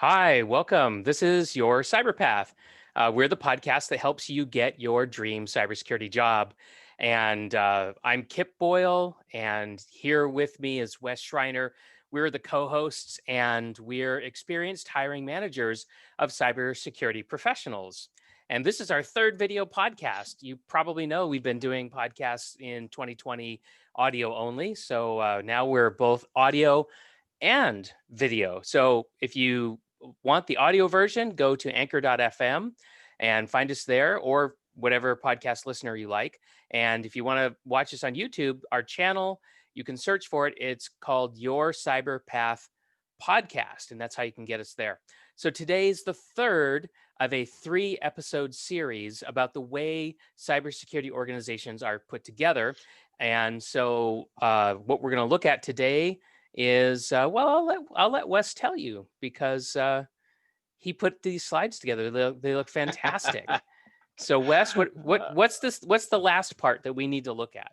Hi, welcome. This is your Cyberpath. We're the podcast that helps you get your dream cybersecurity job. And I'm Kip Boyle, and here with me is Wes Schreiner. We're the co-hosts, and we're experienced hiring managers of cybersecurity professionals. And this is our third video podcast. You probably know we've been doing podcasts in 2020 audio only. So now we're both audio and video. So if you want the audio version, go to anchor.fm and find us there, or whatever podcast listener you like. And if you want to watch us on YouTube, our channel, you can search for it. It's called Your Cyber Path Podcast, and that's how you can get us there. So today's the third of a 3-episode series about the way cybersecurity organizations are put together. And so what we're going to look at today is I'll let Wes tell you, because he put these slides together. They look fantastic. So Wes, what's the last part that we need to look at?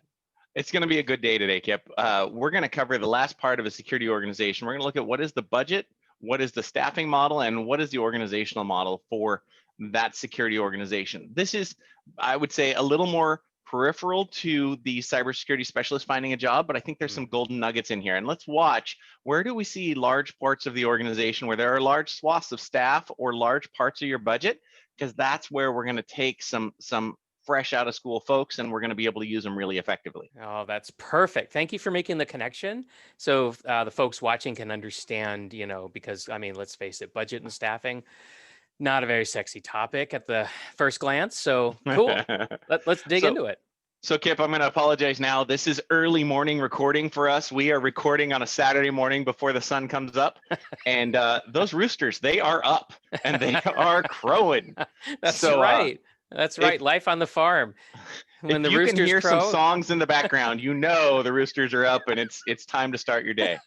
It's going to be a good day today, Kip. We're going to cover the last part of a security organization. We're going to look at what is the budget, what is the staffing model, and what is the organizational model for that security organization. This is, I would say, a little more peripheral to the cybersecurity specialist finding a job, but I think there's some golden nuggets in here. And let's watch, where do we see large parts of the organization where there are large swaths of staff or large parts of your budget? Because that's where we're going to take some fresh out of school folks, and we're going to be able to use them really effectively. Oh, that's perfect. Thank you for making the connection. So the folks watching can understand, because I mean, let's face it, budget and staffing, not a very sexy topic at the first glance. So cool. Let's dig into it. So Kip, I'm going to apologize now. This is early morning recording for us. We are recording on a Saturday morning before the sun comes up, and those roosters, they are up and they are crowing. That's right. That's right. Life on the farm. When the roosters can hear crow, some songs in the background, you know the roosters are up and it's time to start your day.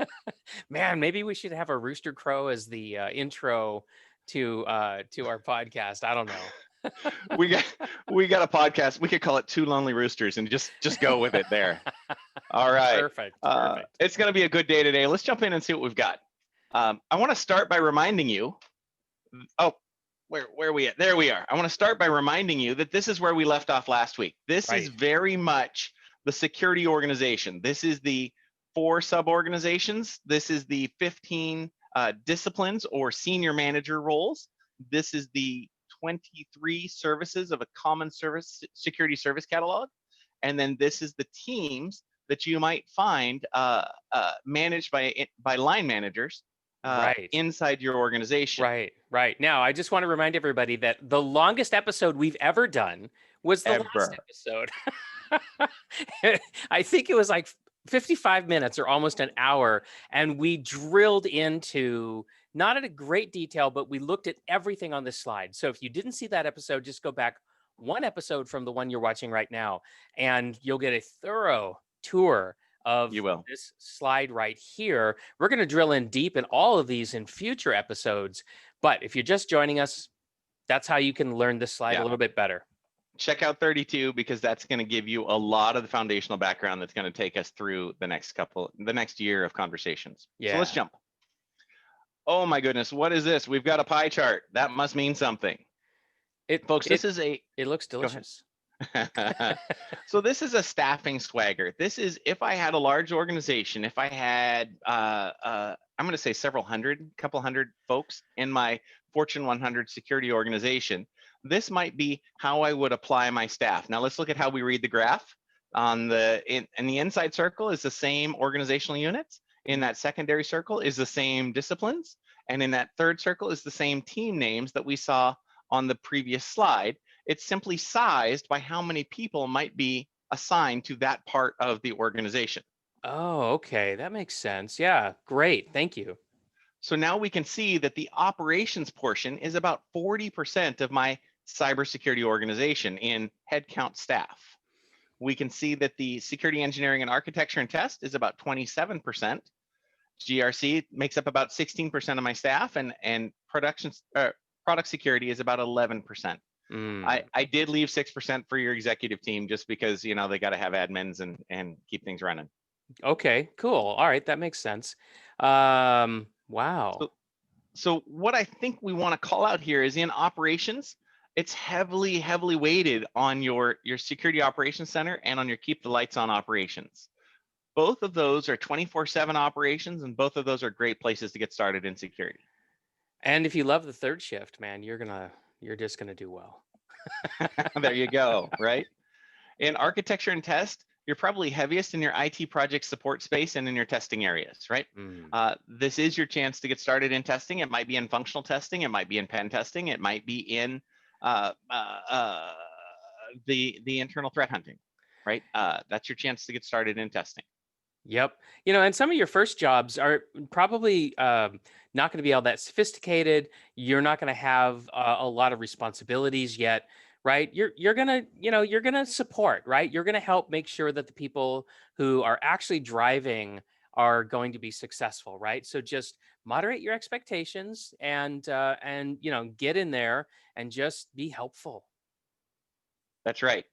Man, maybe we should have a rooster crow as the intro to our podcast. I don't know. we got a podcast. We could call it Two Lonely Roosters and just go with it there. All right. Perfect. It's going to be a good day today. Let's jump in and see what we've got. I want to start by reminding you. Oh, where are we at? There we are. I want to start by reminding you that this is where we left off last week. This is very much the security organization. This is the 4 sub-organizations. This is the 15 disciplines or senior manager roles. This is the 23 services of a common service security service catalog. And then this is the teams that you might find managed by line managers inside your organization. Right. Now, I just want to remind everybody that the longest episode we've ever done was the last episode. I think it was like 55 minutes or almost an hour. And we drilled into, not at a great detail, but we looked at everything on this slide. So if you didn't see that episode, just go back one episode from the one you're watching right now, and you'll get a thorough tour of this slide right here. We're going to drill in deep in all of these in future episodes. But if you're just joining us, that's how you can learn this slide a little bit better. Check out 32, because that's going to give you a lot of the foundational background that's going to take us through the next year of conversations. So let's jump. Oh my goodness, what is this? We've got a pie chart. That must mean something. It looks delicious. So this is a staffing swagger. This is, if I had a large organization, if I had, I'm going to say couple hundred folks in my Fortune 100 security organization, this might be how I would apply my staff. Now let's look at how we read the graph. In the inside circle is the same organizational units. In that secondary circle is the same disciplines. And in that third circle is the same team names that we saw on the previous slide. It's simply sized by how many people might be assigned to that part of the organization. Oh, okay. That makes sense. Yeah, great. Thank you. So now we can see that the operations portion is about 40% of my cybersecurity organization in headcount staff. We can see that the security engineering and architecture and test is about 27%. GRC makes up about 16% of my staff, and product security is about 11%. I did leave 6% for your executive team, just because they got to have admins and keep things running. Okay, cool. All right, that makes sense. Wow. So what I think we want to call out here is in operations, it's heavily weighted on your security operations center and on your keep the lights on operations. Both of those are 24/7 operations, and both of those are great places to get started in security. And if you love the third shift, man, you're just gonna do well. There you go, right? In architecture and test, you're probably heaviest in your IT project support space and in your testing areas, right? Mm. This is your chance to get started in testing. It might be in functional testing, it might be in pen testing, it might be in uh, uh, uh, the internal threat hunting, right? That's your chance to get started in testing. Yep. And some of your first jobs are probably not going to be all that sophisticated. You're not going to have a lot of responsibilities yet, right? You're gonna you're gonna support, right? You're gonna help make sure that the people who are actually driving are going to be successful, right? So just moderate your expectations and get in there and just be helpful. That's right.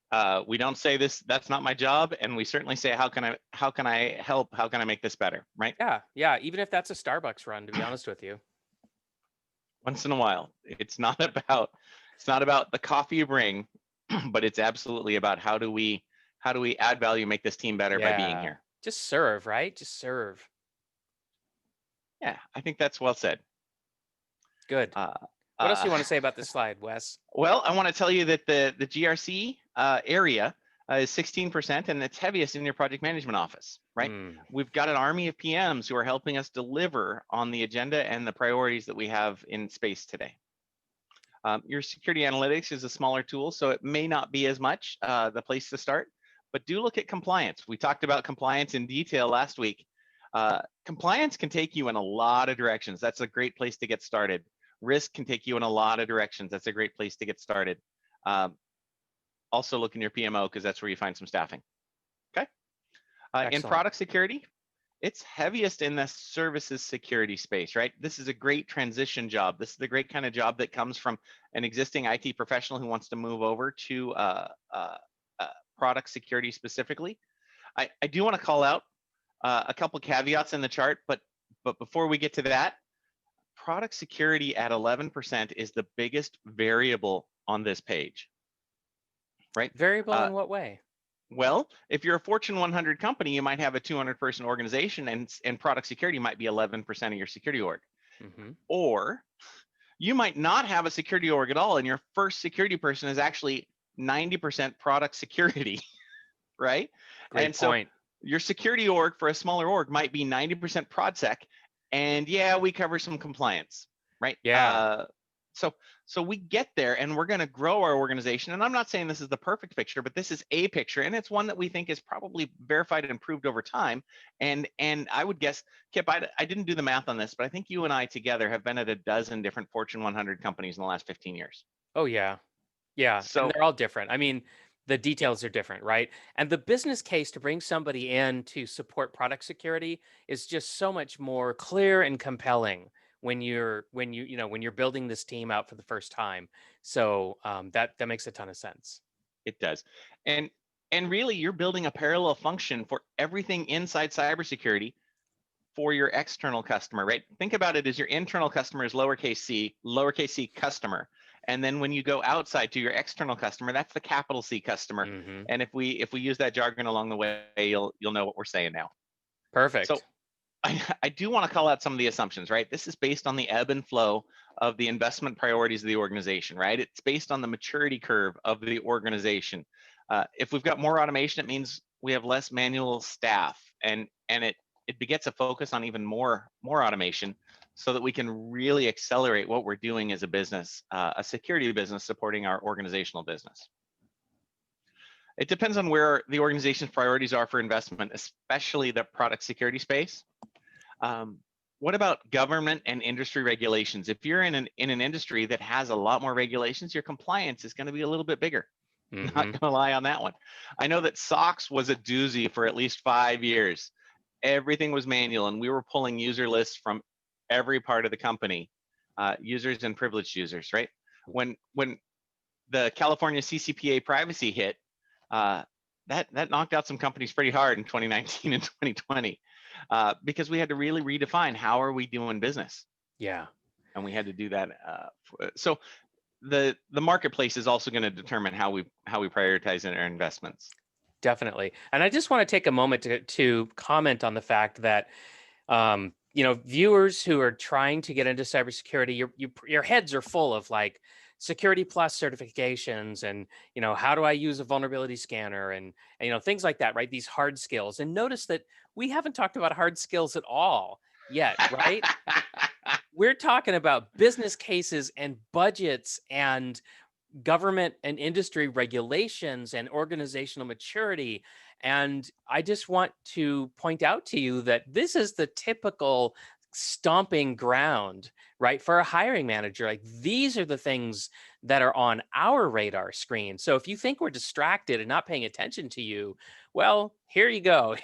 We don't say this, that's not my job, and we certainly say, how can I help? How can I make this better? Right? Yeah, yeah. Even if that's a Starbucks run, to be honest with you. Once in a while. It's not about the coffee you bring, but it's absolutely about how do we add value, make this team better by being Yeah. here. Just serve, right? Just serve. Yeah, I think that's well said. Good. Uh, What else do uh, you want to say about this slide, Wes? well, I want to tell you that the GRC area is 16%, and it's heaviest in your project management office, right? Mm, We've got an army of PMs who are helping us deliver on the agenda and the priorities that we have in space today. Your security analytics is a smaller tool, so it may not be as much the place to start, but do look at compliance. We talked about compliance in detail last week. Compliance can take you in a lot of directions. That's a great place to get started. Risk can take you in a lot of directions. That's a great place to get started. Also look in your PMO because that's where you find some staffing. Okay. In excellent. product security, it's heaviest in the services security space, right? This is a great transition job. This is the great kind of job that comes from an existing IT professional who wants to move over to product security specifically. I do want to call out a couple caveats in the chart, but before we get to that, product security at 11% is the biggest variable on this page, right? Variable Uh, in what way? Well, if you're a Fortune 100 company, you might have a 200-person organization, and product security might be 11% of your security org. Hmm. Or you might not have a security org at all, and your first security person is actually 90% product security, right? Great And so point. your security org for a smaller org might be 90% ProdSec, and yeah, we cover some compliance, right? Yeah. So we get there, and we're going to grow our organization. And I'm not saying this is the perfect picture, but this is a picture, and it's one that we think is probably verified and improved over time. And I would guess, Kip, I didn't do the math on this, but I think you and I together have been at a dozen different Fortune 100 companies in the last 15 years. Oh, yeah. Yeah. And So they're all different. I mean, the details are different, right? And the business case to bring somebody in to support product security is just so much more clear and compelling when you're building this team out for the first time. So that makes a ton of sense. it does. And really, you're building a parallel function for everything inside cybersecurity for your external customer, right? Think about it as your internal customer is lowercase c customer. And then when you go outside to your external customer, that's the capital C customer. Hmm. And if we use that jargon along the way, you'll know what we're saying now. So Perfect. I do want to call out some of the assumptions, right? This is based on the ebb and flow of the investment priorities of the organization, right? It's based on the maturity curve of the organization. If we've got more automation, it means we have less manual staff, and it begets a focus on even more automation, so that we can really accelerate what we're doing as a business, a security business supporting our organizational business. It depends on where the organization's priorities are for investment, especially the product security space. What about government and industry regulations? If you're in an industry that has a lot more regulations, your compliance is going to be a little bit bigger. Not Hmm. going to lie on that one. I know that SOX was a doozy for at least 5 years. Everything was manual, and we were pulling user lists from every part of the company, users and privileged users, right? When the California CCPA privacy hit, that knocked out some companies pretty hard in 2019 and 2020, because we had to really redefine how are we doing business. Yeah. and we had to do that. So the marketplace is also going to determine how we prioritize in our investments. Definitely. And I just want to take a moment to comment on the fact that, viewers who are trying to get into cybersecurity, your heads are full of like Security Plus certifications and, how do I use a vulnerability scanner and things like that, right? These hard skills. And notice that we haven't talked about hard skills at all yet, right? We're talking about business cases and budgets and government and industry regulations and organizational maturity. And I just want to point out to you that this is the typical stomping ground, right, for a hiring manager. Like these are the things that are on our radar screen. So if you think we're distracted and not paying attention to you, well, here you go.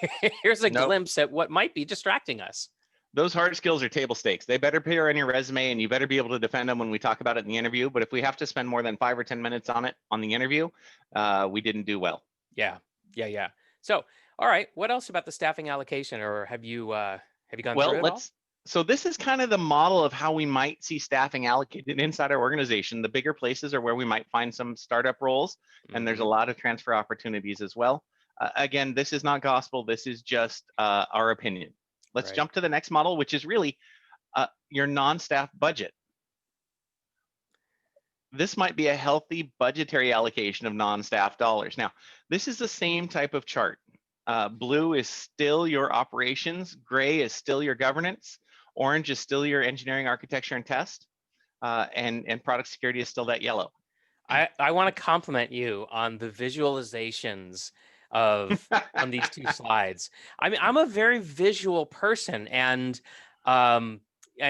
Here's a Nope. glimpse at what might be distracting us. Those hard skills are table stakes. They better appear on your resume, and you better be able to defend them when we talk about it in the interview. But if we have to spend more than 5 or 10 minutes on it on the interview, we didn't do well. Yeah. So, all right, what else about the staffing allocation, or have you gone through it all? So this is kind of the model of how we might see staffing allocated inside our organization. The bigger places are where we might find some startup roles, and there's a lot of transfer opportunities as well. Again, this is not gospel. This is just our opinion. Let's jump to the next model, which is really your non-staff budget. This might be a healthy budgetary allocation of non-staff dollars. Now, this is the same type of chart. Blue is still your operations. Gray is still your governance. Orange is still your engineering, architecture, and test. And product security is still that yellow. I want to compliment you on the visualizations of on these two slides. I mean, I'm a very visual person, and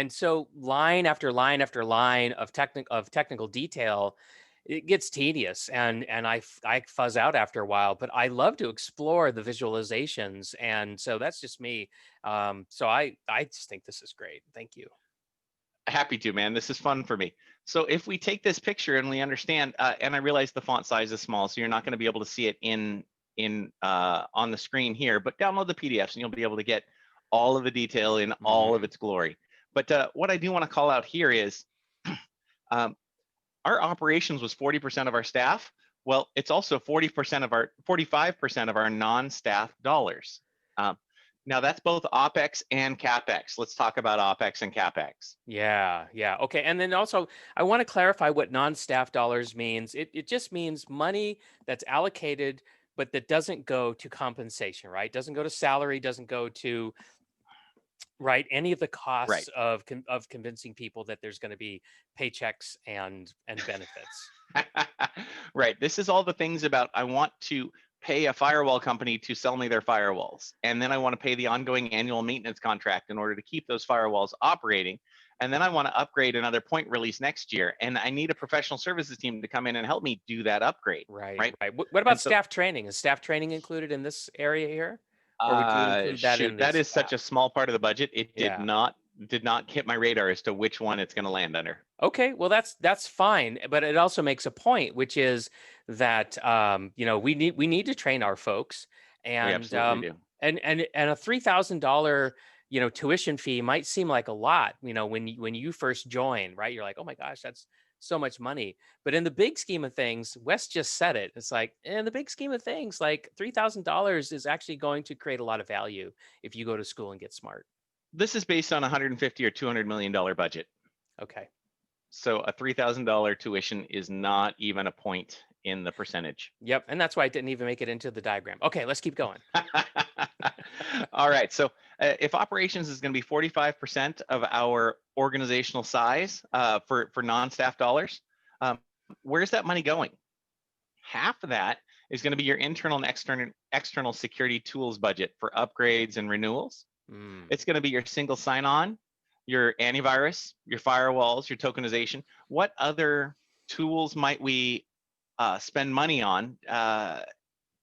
so line after line after line of technical detail, it gets tedious, and I fuzz out after a while. But I love to explore the visualizations, and so that's just me. So I just think this is great. Thank you. Happy to, man. This is fun for me. So if we take this picture and we understand, and I realize the font size is small, so you're not going to be able to see it on the screen here, but download the PDFs and you'll be able to get all of the detail in all of its glory. But what I do want to call out here is our operations was 40% of our staff. Well, it's also 45% of our non-staff dollars. Now that's both OpEx and CapEx. Let's talk about OpEx and CapEx. Yeah. Okay. And then also, I want to clarify what non-staff dollars means. It just means money that's allocated, but that doesn't go to compensation, right? Doesn't go to salary, doesn't go to, right, any of the costs of convincing people that there's going to be paychecks and benefits. Right. This is all the things about I want to pay a firewall company to sell me their firewalls. And then I want to pay the ongoing annual maintenance contract in order to keep those firewalls operating. And then I want to upgrade another point release next year. And I need a professional services team to come in and help me do that upgrade. Right. What about staff training? Is staff training included in this area here? Or would you include that in that is such a small part of the budget. It did not hit my radar as to which one it's going to land under. Okay, well that's fine, but it also makes a point, which is that we need to train our folks, and we absolutely do. And a $3,000 tuition fee might seem like a lot, when you first join, right? You're like, oh my gosh, that's so much money. But in the big scheme of things, Wes just said it. It's like, in the big scheme of things, like $3,000 is actually going to create a lot of value if you go to school and get smart. This is based on $150 or $200 million budget. Okay. So a $3,000 tuition is not even a point in the percentage. Yep, and that's why it didn't even make it into the diagram. Okay, let's keep going. All right, so if operations is going to be 45% of our organizational size for non-staff dollars, where's that money going? Half of that is going to be your internal and external security tools budget for upgrades and renewals. It's going to be your single sign-on, your antivirus, your firewalls, your tokenization. What other tools might we spend money on?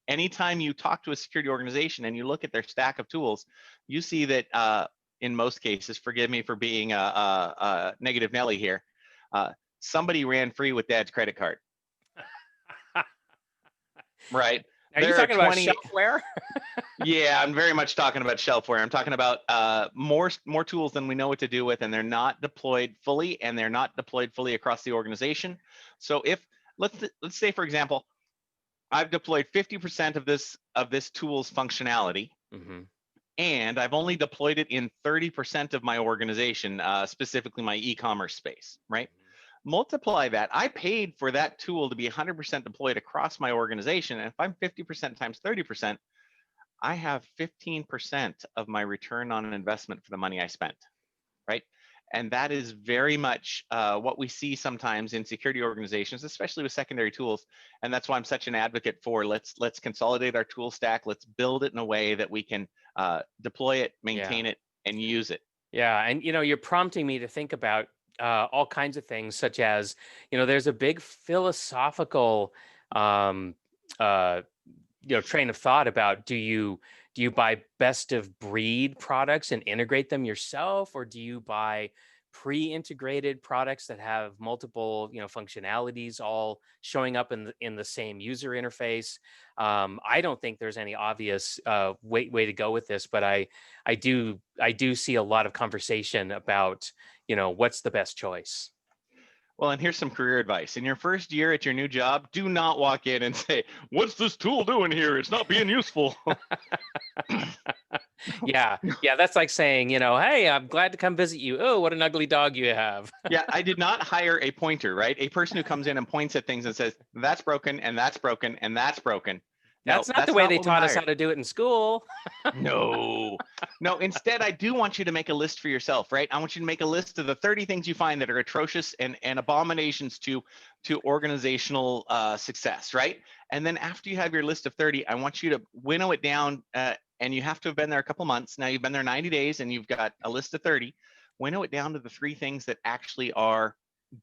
Anytime you talk to a security organization and you look at their stack of tools, you see that in most cases, forgive me for being a negative Nelly here, somebody ran free with dad's credit card. Right? Are you There are talking about 20. shelfware? Yeah, I'm very much talking about shelfware. I'm talking about more tools than we know what to do with, and they're not deployed fully, and they're not deployed fully across the organization. So if let's say, for example, I've deployed 50% of this tool's functionality, Mm-hmm. and I've only deployed it in 30% of my organization, specifically my e-commerce space, right? Multiply that. I paid for that tool to be 100% deployed across my organization. And if I'm 50% times 30%, I have 15% of my return on investment for the money I spent, right? And that is very much what we see sometimes in security organizations, especially with secondary tools. And that's why I'm such an advocate for let's consolidate our tool stack. Let's build it in a way that we can deploy it, maintain it, and use it. Yeah, and you're prompting me to think about all kinds of things, such as, there's a big philosophical, um, uh, train of thought about do you buy best of breed products and integrate them yourself, or do you buy pre-integrated products that have multiple functionalities all showing up in the same user interface? I don't think there's any obvious way to go with this, but I do see a lot of conversation about what's the best choice. Well, and here's some career advice. In your first year at your new job, do not walk in and say, "What's this tool doing here? It's not being useful." Yeah, that's like saying, hey, I'm glad to come visit you. Oh, what an ugly dog you have. Yeah, I did not hire a pointer, right? A person who comes in and points at things and says, "That's broken, and that's broken, and that's broken." No, That's not the that's way not they what we taught us how hired. to do it in school. No, no. Instead, I do want you to make a list for yourself, right? I want you to make a list of the 30 things you find that are atrocious and abominations to organizational success, right? And then after you have your list of 30, I want you to winnow it down. And you have to have been there a couple months. Now you've been there 90 days, and you've got a list of 30. Winnow it down to the 3 things that actually are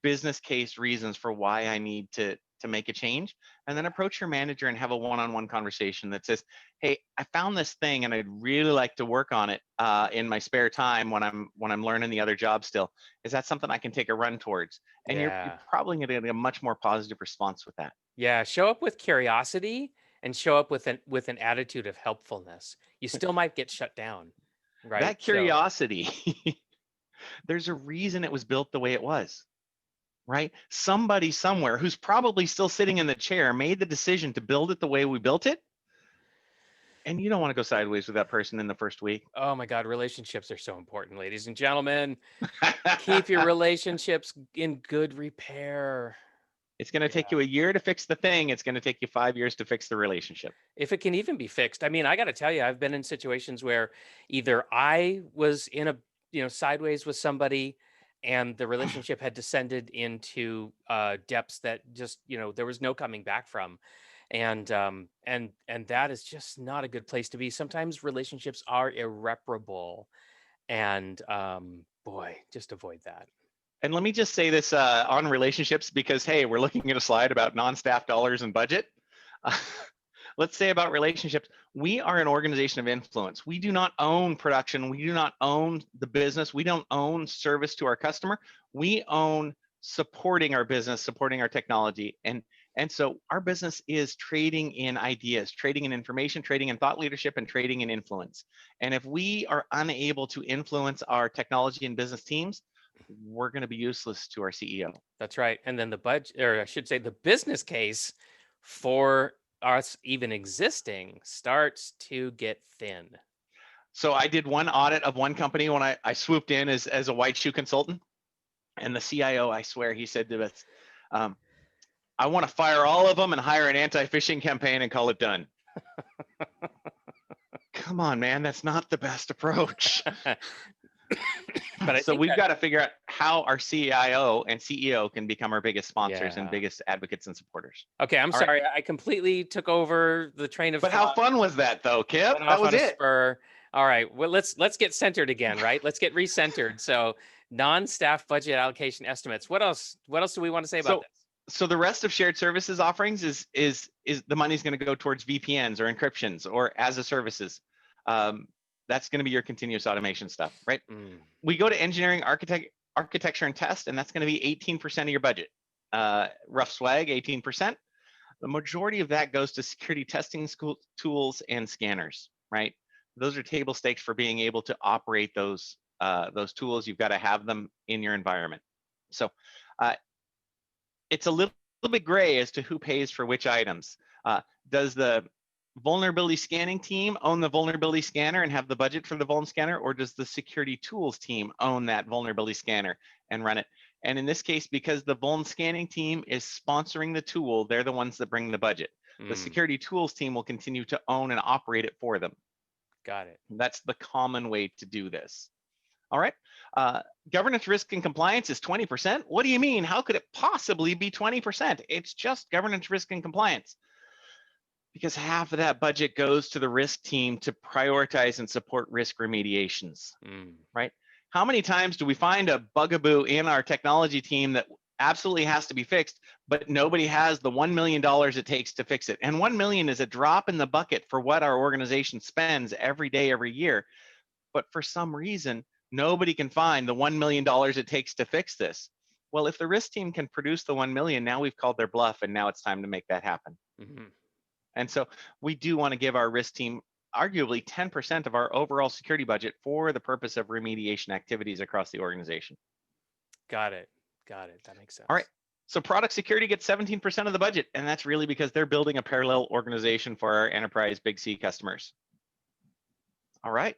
business case reasons for why I need to make a change, and then approach your manager and have a one-on-one conversation that says, "Hey, I found this thing and I'd really like to work on it in my spare time when I'm learning the other job still. Is that something I can take a run towards?" And you're Yeah. probably going to get a much more positive response with that. Yeah, show up with curiosity and show up with an attitude of helpfulness. You still might get shut down, right? That So, curiosity, there's a reason it was built the way it was, right? Somebody somewhere who's probably still sitting in the chair made the decision to build it the way we built it. And you don't want to go sideways with that person in the first week. oh my God, relationships are so important, ladies and gentlemen. Keep your relationships in good repair. It's going to take Yeah. you a year to fix the thing. It's going to take you 5 years to fix the relationship. If it can even be fixed. I mean, I got to tell you, I've been in situations where either I was in a, sideways with somebody, and the relationship had descended into depths that just, there was no coming back from. And that is just not a good place to be. Sometimes relationships are irreparable. And boy, just avoid that. And let me just say this on relationships, because, hey, we're looking at a slide about non-staff dollars and budget. Let's say about relationships, we are an organization of influence. We do not own production. We do not own the business. We don't own service to our customer. We own supporting our business, supporting our technology. And so our business is trading in ideas, trading in information, trading in thought leadership, and trading in influence. And if we are unable to influence our technology and business teams, we're going to be useless to our CEO. That's right. And then the budget, or I should say, the business case for us even existing starts to get thin. So I did one audit of one company when I swooped in as a white shoe consultant, and the CIO, I swear, he said to us, "I want to fire all of them and hire an anti-phishing campaign and call it done." Come on, man, that's not the best approach. But I So think we've that, got to figure out how our CIO and CEO can become our biggest sponsors and yeah. biggest advocates and supporters. Okay, I'm All right. sorry. I completely took over the train of But how thought, fun was that though, Kip? went That off was on a it. spur. All right, well, let's get centered again, right? Let's get recentered. So, non-staff budget allocation estimates. What else? What else do we want to say about So this? so the rest of shared services offerings is the money's going to go towards VPNs or encryptions or as a services. That's going to be your continuous automation stuff, right? Mm, We go to engineering, architecture, and test, and that's going to be 18% of your budget. Rough swag, 18%. The majority of that goes to security testing tools and scanners, right? Those are table stakes for being able to operate those tools. You've got to have them in your environment. So it's a little bit gray as to who pays for which items. Does the vulnerability scanning team own the vulnerability scanner and have the budget for the vuln scanner, or does the security tools team own that vulnerability scanner and run it? And in this case, because the vuln scanning team is sponsoring the tool, they're the ones that bring the budget. The security tools team will continue to own and operate it for them. Got it. That's the common way to do this. All right. Governance, risk, and compliance is 20%. What do you mean? How could it possibly be 20%? It's just governance, risk, and compliance. Because half of that budget goes to the risk team to prioritize and support risk remediations, right? How many times do we find a bugaboo in our technology team that absolutely has to be fixed, but nobody has the $1 million it takes to fix it? And $1 million is a drop in the bucket for what our organization spends every day, every year. But for some reason, nobody can find the $1 million it takes to fix this. Well, if the risk team can produce the 1 million, now we've called their bluff, and now it's time to make that happen. And so we do want to give our risk team arguably 10% of our overall security budget for the purpose of remediation activities across the organization. Got it. Got it. That makes sense. All right. So product security gets 17% of the budget, and that's really because they're building a parallel organization for our enterprise big C customers. All right.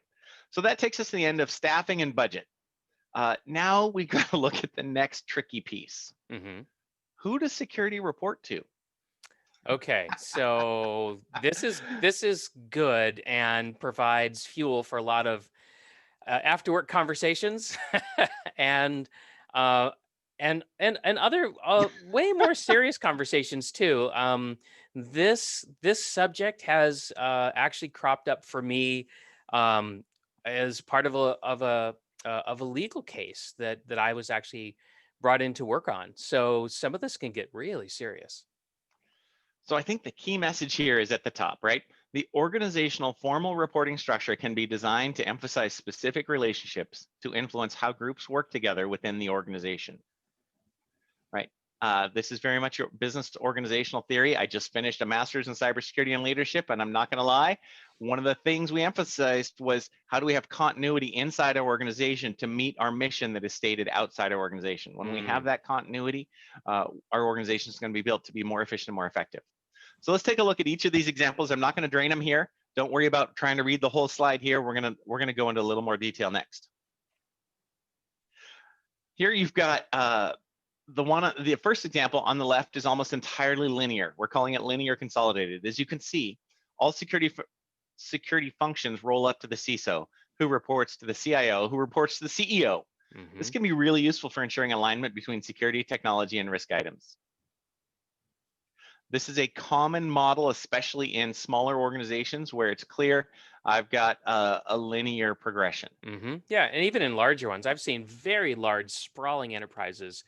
So that takes us to the end of staffing and budget. Now we got to look at the next tricky piece. Who does security report to? Okay, so this is good and provides fuel for a lot of after work conversations and other way more serious conversations too. This subject has actually cropped up for me as part of a legal case that I was actually brought in to work on. So some of this can get really serious. So I think the key message here is at the top, right? The organizational formal reporting structure can be designed to emphasize specific relationships to influence how groups work together within the organization, right? This is very much your business organizational theory. I just finished a master's in cybersecurity and leadership, and I'm not going to lie. One of the things we emphasized was how do we have continuity inside our organization to meet our mission that is stated outside our organization. When we have that continuity, our organization is going to be built to be more efficient and more effective. So let's take a look at each of these examples. I'm not going to drain them here. Don't worry about trying to read the whole slide here. We're going to go into a little more detail next. Here you've got the first example on the left is almost entirely linear. We're calling it linear consolidated. As you can see, all security functions roll up to the CISO, who reports to the CIO, who reports to the CEO. This can be really useful for ensuring alignment between security, technology, and risk items. This is a common model, especially in smaller organizations where it's clear I've got a linear progression. Yeah, and even in larger ones, I've seen very large, sprawling enterprises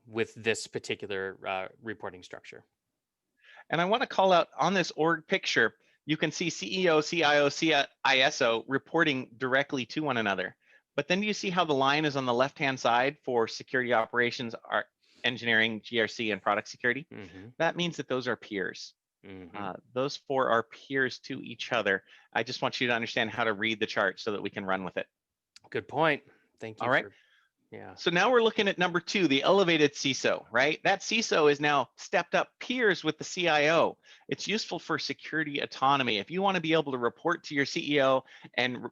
with this particular reporting structure. And I want to call out on this org picture, you can see CEO, CIO, CISO reporting directly to one another. But then you see how the line is on the left-hand side for security operations, engineering, GRC, and product security. That means that those are peers. Those four are peers to each other. I just want you to understand how to read the chart so that we can run with it. Good point. Thank you. All right. Yeah. So now we're looking at number 2, the elevated CISO, right? That CISO is now stepped up peers with the CIO. It's useful for security autonomy. If you want to be able to report to your CEO and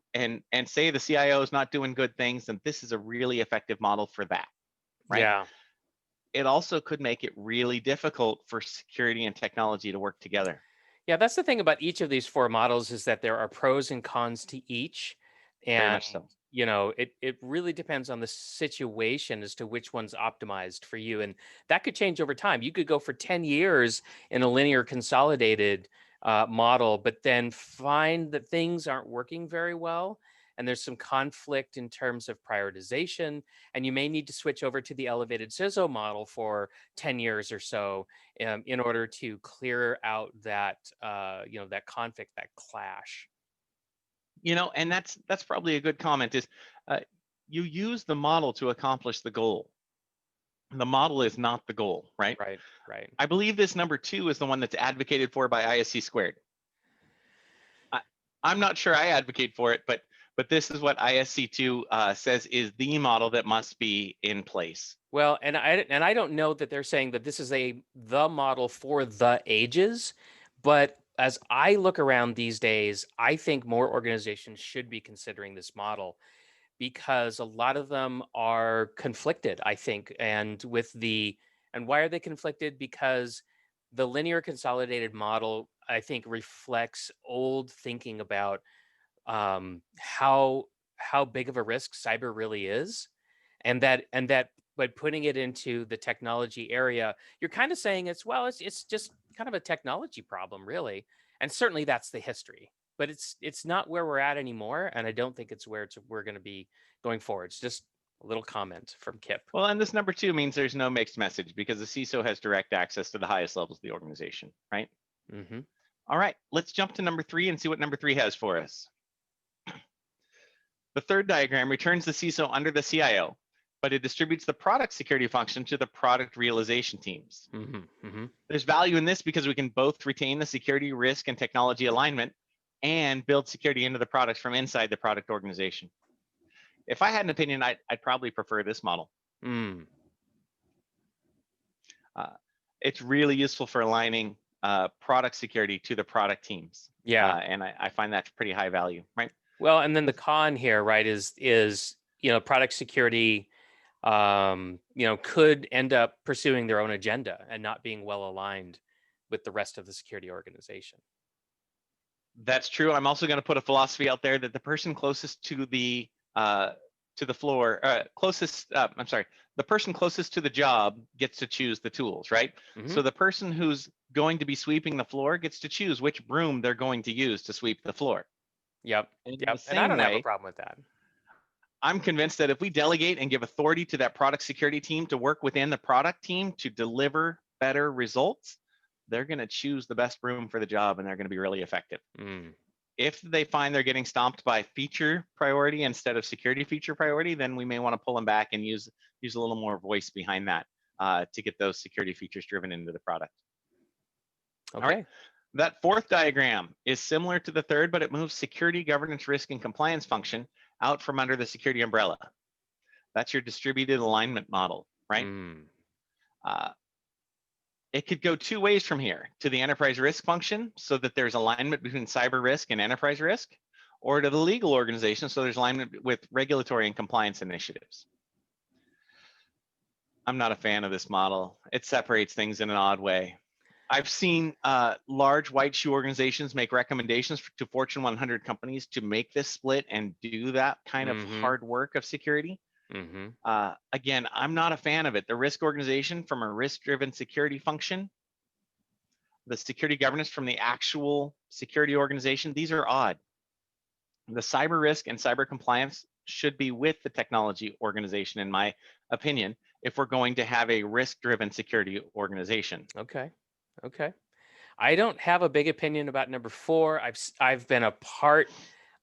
say the CIO is not doing good things, then this is a really effective model for that, right? Yeah. It also could make it really difficult for security and technology to work together. Yeah, that's the thing about each of these 4 models is that there are pros and cons to each. And, very much so. You know, it really depends on the situation as to which one's optimized for you. And that could change over time. You could go for 10 years in a linear consolidated model, but then find that things aren't working very well. And there's some conflict in terms of prioritization. And you may need to switch over to the elevated CISO model for 10 years or so in order to clear out that, that conflict, that clash. You know, and that's probably a good comment is you use the model to accomplish the goal. The model is not the goal, right? Right, right. I believe this number 2 is the one that's advocated for by ISC squared. I'm not sure I advocate for it, but this is what ISC2 says is the model that must be in place. Well, and I don't know that they're saying that this is the model for the ages, but as I look around these days, I think more organizations should be considering this model because a lot of them are conflicted, I think, and why are they conflicted? Because the linear consolidated model, I think, reflects old thinking about how big of a risk cyber really is, and that by putting it into the technology area, you're kind of saying it's just kind of a technology problem, really, and certainly that's the history. But it's not where we're at anymore, and I don't think it's where we're going to be going forward. It's just a little comment from Kip. Well, and this number 2 means there's no mixed message because the CISO has direct access to the highest levels of the organization, right? Mm-hmm. All right, let's jump to number 3 and see what number 3 has for us. The third diagram returns the CISO under the CIO, but it distributes the product security function to the product realization teams. Mm-hmm. Mm-hmm. There's value in this because we can both retain the security, risk, and technology alignment and build security into the products from inside the product organization. If I had an opinion, I'd probably prefer this model. Mm. It's really useful for aligning product security to the product teams. Yeah. And I find that's pretty high value, right? Well, and then the con here, right, is product security, could end up pursuing their own agenda and not being well aligned with the rest of the security organization. That's true. I'm also going to put a philosophy out there that the person closest to the floor, the person closest to the job gets to choose the tools, right? Mm-hmm. So the person who's going to be sweeping the floor gets to choose which broom they're going to use to sweep the floor. Yep. Yep. And I don't have a problem with that. I'm convinced that if we delegate and give authority to that product security team to work within the product team to deliver better results, they're going to choose the best broom for the job and they're going to be really effective. Mm. If they find they're getting stomped by feature priority instead of security feature priority, then we may want to pull them back and use a little more voice behind that to get those security features driven into the product. Okay. All right. That fourth diagram is similar to the third, but it moves security, governance, risk, and compliance function out from under the security umbrella. That's your distributed alignment model, right? Mm. It could go two ways from here: to the enterprise risk function so that there's alignment between cyber risk and enterprise risk, or to the legal organization so there's alignment with regulatory and compliance initiatives. I'm not a fan of this model. It separates things in an odd way. I've seen large white shoe organizations make recommendations to Fortune 100 companies to make this split and do that kind of hard work of security. Mm-hmm. Again, I'm not a fan of it. The risk organization from a risk-driven security function, the security governance from the actual security organization, these are odd. The cyber risk and cyber compliance should be with the technology organization, in my opinion, if we're going to have a risk-driven security organization. Okay. Okay. I don't have a big opinion about number 4. I've been a part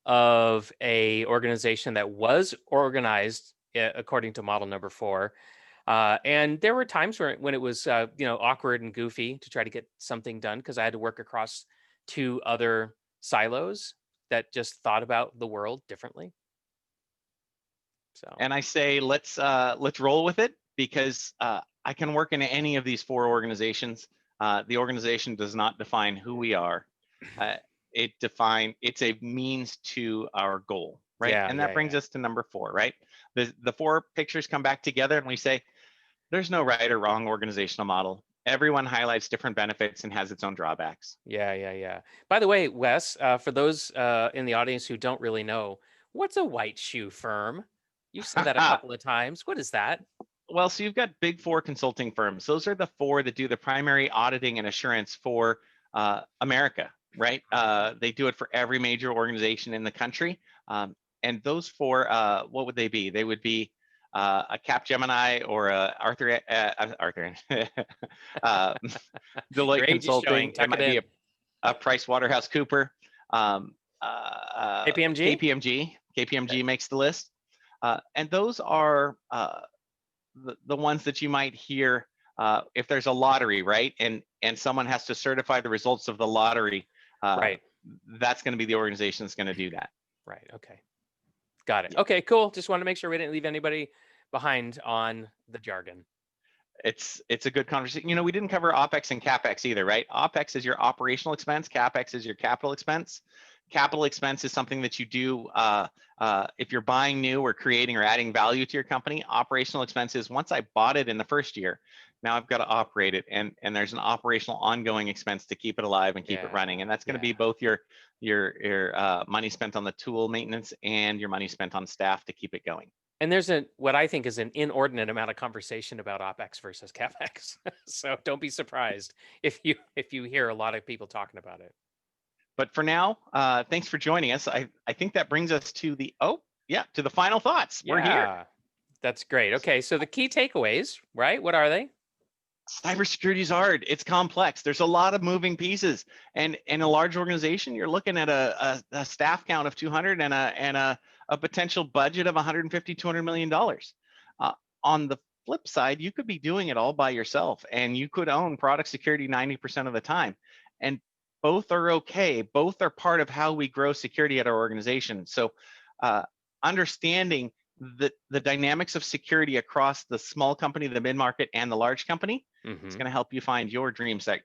of a organization that was organized according to model number 4. And there were times when it was awkward and goofy to try to get something done because I had to work across 2 other silos that just thought about the world differently. So, and I say let's roll with it because I can work in any of these 4 organizations. The organization does not define who we are. It's a means to our goal, right? Yeah, and that brings us to number 4, right? The 4 pictures come back together and we say, there's no right or wrong organizational model. Everyone highlights different benefits and has its own drawbacks. Yeah. By the way, Wes, for those in the audience who don't really know, what's a white shoe firm? You've said that a couple of times. What is that? Well, so you've got big 4 consulting firms. Those are the 4 that do the primary auditing and assurance for America, right? They do it for every major organization in the country. And those 4, what would they be? They would be a Capgemini or a Deloitte Consulting. It might be a PricewaterhouseCooper. KPMG? KPMG makes the list. And those are the ones that you might hear if there's a lottery, right? And someone has to certify the results of the lottery. Right. That's going to be the organization that's going to do that. Right. Okay. Got it. Yeah. Okay, cool. Just wanted to make sure we didn't leave anybody behind on the jargon. It's a good conversation. You know, we didn't cover OpEx and CapEx either, right? OpEx is your operational expense. CapEx is your capital expense. Capital expense is something that you do if you're buying new or creating or adding value to your company. Operational expense is once I bought it in the first year, now I've got to operate it, and there's an operational ongoing expense to keep it alive and keep it running, and that's going to be both your money spent on the tool maintenance and your money spent on staff to keep it going. And there's what I think is an inordinate amount of conversation about OpEx versus CapEx. So don't be surprised if you hear a lot of people talking about it. But for now, thanks for joining us. I think that brings us to the to the final thoughts. We're here. That's great. Okay, so the key takeaways, right? What are they? Cybersecurity is hard. It's complex. There's a lot of moving pieces, and in a large organization, you're looking at a staff count of 200 and a potential budget of 150, $200 million. On the flip side, you could be doing it all by yourself, and you could own product security 90% of the time. And both are okay. Both are part of how we grow security at our organization. So understanding the dynamics of security across the small company, the mid-market, and the large company, it's going to help you find your dream set.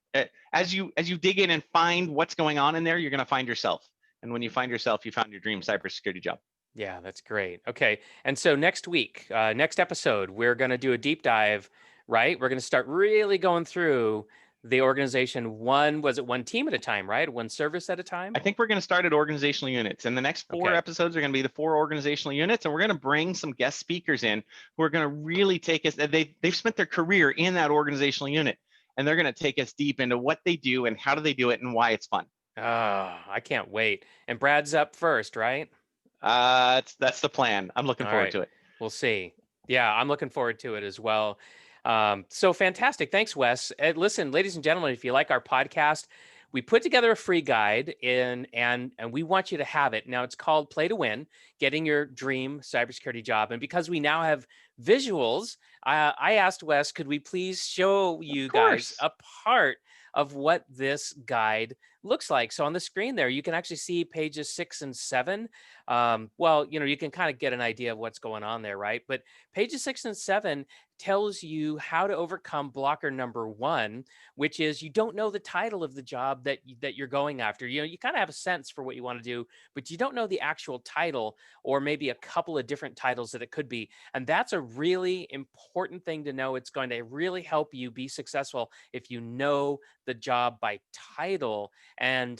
As you dig in and find what's going on in there, you're going to find yourself. And when you find yourself, you found your dream cybersecurity job. Yeah, that's great. Okay. And so next week, next episode, we're going to do a deep dive, right? We're going to start really going through the organization one team at a time, right? One service at a time? I think we're going to start at organizational units. And the next 4 episodes are going to be the 4 organizational units. And we're going to bring some guest speakers in who are going to really take us, they've spent their career in that organizational unit. And they're going to take us deep into what they do and how do they do it and why it's fun. Oh, I can't wait. And Brad's up first, right? That's the plan. I'm looking forward to it. We'll see. Yeah, I'm looking forward to it as well. So fantastic. Thanks, Wes. Listen, ladies and gentlemen, if you like our podcast, we put together a free guide and we want you to have it. Now it's called Play to Win, Getting Your Dream Cybersecurity Job. And because we now have visuals, I asked Wes, could we please show you guys a part of what this guide looks like? So on the screen there, you can actually see pages 6 and 7. Well, you can kind of get an idea of what's going on there, right? But pages 6 and 7 tells you how to overcome blocker number 1, which is you don't know the title of the job that you're going after. You kind of have a sense for what you want to do, but you don't know the actual title or maybe a couple of different titles that it could be. And that's a really important thing to know. It's going to really help you be successful if you know the job by title. And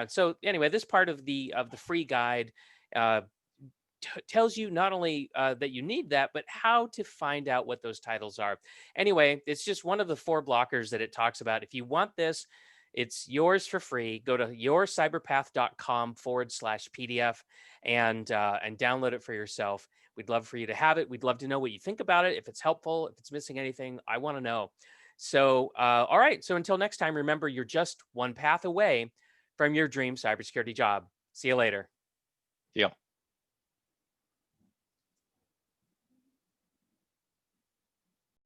so anyway, this part of the free guide tells you not only that you need that, but how to find out what those titles are. Anyway, it's just one of the 4 blockers that it talks about. If you want this, it's yours for free. Go to yourcyberpath.com/PDF and download it for yourself. We'd love for you to have it. We'd love to know what you think about it. If it's helpful, if it's missing anything, I want to know. So, all right. So until next time, remember, you're just one path away from your dream cybersecurity job. See you later. Yeah.